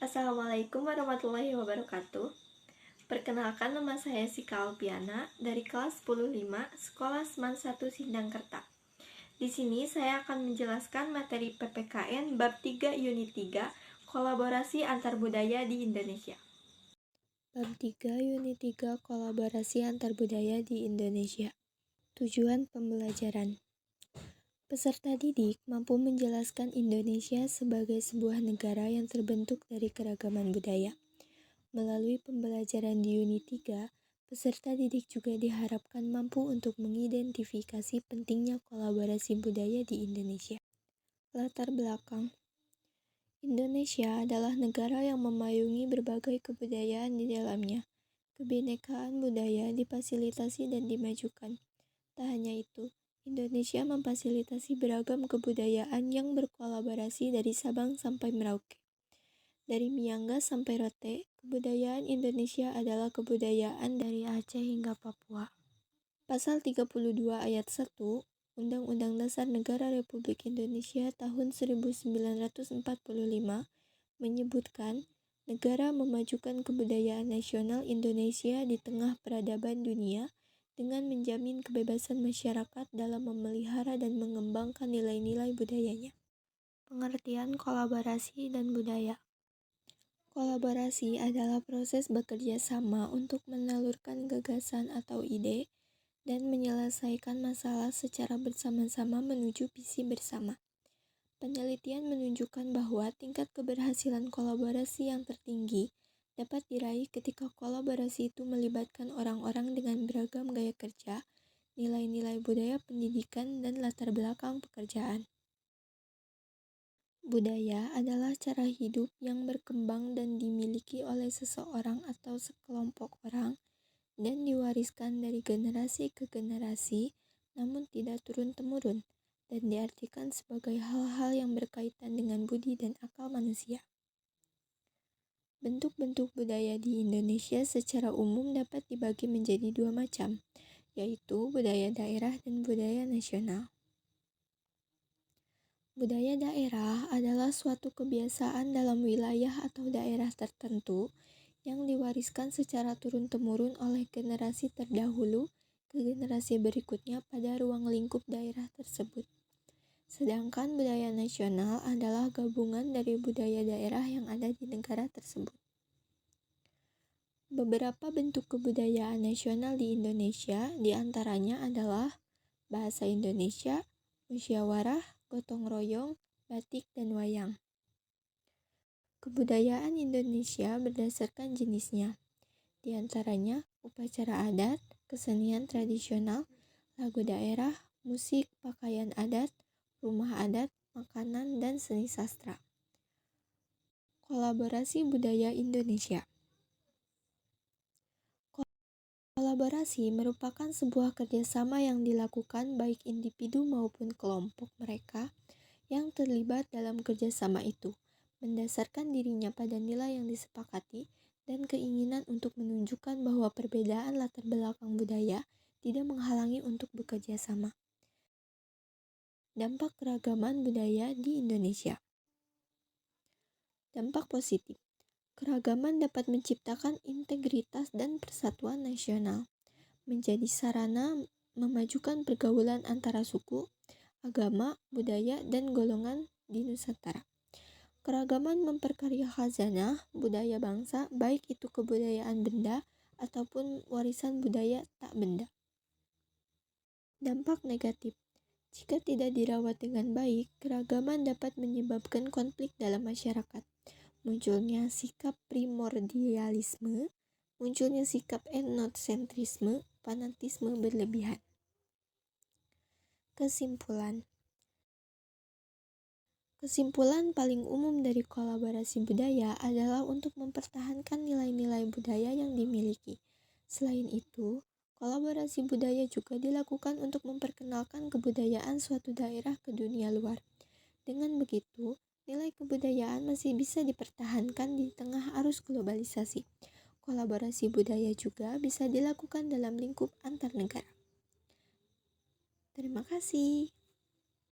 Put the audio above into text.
Assalamualaikum warahmatullahi wabarakatuh. Perkenalkan, nama saya Sika Alpiana dari kelas 105 Sekolah Seman 1 Sindangkerta. Di sini saya akan menjelaskan materi PPKN bab 3 unit 3 kolaborasi antar budaya di Indonesia. Bab 3 unit 3 kolaborasi antar budaya di Indonesia. Tujuan pembelajaran. Peserta didik mampu menjelaskan Indonesia sebagai sebuah negara yang terbentuk dari keragaman budaya. Melalui pembelajaran di unit 3, peserta didik juga diharapkan mampu untuk mengidentifikasi pentingnya kolaborasi budaya di Indonesia. Latar belakang. Indonesia adalah negara yang memayungi berbagai kebudayaan di dalamnya. Kebinekaan budaya difasilitasi dan dimajukan. Tak hanya itu, Indonesia memfasilitasi beragam kebudayaan yang berkolaborasi dari Sabang sampai Merauke. Dari Miangas sampai Rote, kebudayaan Indonesia adalah kebudayaan dari Aceh hingga Papua. Pasal 32 ayat 1 Undang-Undang Dasar Negara Republik Indonesia tahun 1945 menyebutkan negara memajukan kebudayaan nasional Indonesia di tengah peradaban dunia dengan menjamin kebebasan masyarakat dalam memelihara dan mengembangkan nilai-nilai budayanya. Pengertian kolaborasi dan budaya. Kolaborasi adalah proses bekerja sama untuk menelurkan gagasan atau ide dan menyelesaikan masalah secara bersama-sama menuju visi bersama. Penelitian menunjukkan bahwa tingkat keberhasilan kolaborasi yang tertinggi dapat diraih ketika kolaborasi itu melibatkan orang-orang dengan beragam gaya kerja, nilai-nilai budaya pendidikan, dan latar belakang pekerjaan. Budaya adalah cara hidup yang berkembang dan dimiliki oleh seseorang atau sekelompok orang dan diwariskan dari generasi ke generasi, namun tidak turun-temurun, dan diartikan sebagai hal-hal yang berkaitan dengan budi dan akal manusia. Bentuk-bentuk budaya di Indonesia secara umum dapat dibagi menjadi dua macam, yaitu budaya daerah dan budaya nasional. Budaya daerah adalah suatu kebiasaan dalam wilayah atau daerah tertentu yang diwariskan secara turun-temurun oleh generasi terdahulu ke generasi berikutnya pada ruang lingkup daerah tersebut. Sedangkan budaya nasional adalah gabungan dari budaya daerah yang ada di negara tersebut. Beberapa bentuk kebudayaan nasional di Indonesia diantaranya adalah bahasa Indonesia, musyawarah, gotong royong, batik, dan wayang. Kebudayaan Indonesia berdasarkan jenisnya, diantaranya upacara adat, kesenian tradisional, lagu daerah, musik, pakaian adat, rumah adat, makanan, dan seni sastra. Kolaborasi budaya Indonesia. Kolaborasi merupakan sebuah kerjasama yang dilakukan baik individu maupun kelompok mereka yang terlibat dalam kerjasama itu, mendasarkan dirinya pada nilai yang disepakati dan keinginan untuk menunjukkan bahwa perbedaan latar belakang budaya tidak menghalangi untuk bekerja sama. Dampak keragaman budaya di Indonesia. Dampak positif. Keragaman dapat menciptakan integritas dan persatuan nasional, menjadi sarana memajukan pergaulan antara suku, agama, budaya, dan golongan di Nusantara. Keragaman memperkaya khazanah budaya bangsa, baik itu kebudayaan benda ataupun warisan budaya tak benda. Dampak negatif. Jika tidak dirawat dengan baik, keragaman dapat menyebabkan konflik dalam masyarakat. Munculnya sikap primordialisme, munculnya sikap etnosentrisme, fanatisme berlebihan. Kesimpulan paling umum dari kolaborasi budaya adalah untuk mempertahankan nilai-nilai budaya yang dimiliki. Selain itu, kolaborasi budaya juga dilakukan untuk memperkenalkan kebudayaan suatu daerah ke dunia luar. Dengan begitu, nilai kebudayaan masih bisa dipertahankan di tengah arus globalisasi. Kolaborasi budaya juga bisa dilakukan dalam lingkup antar negara. Terima kasih.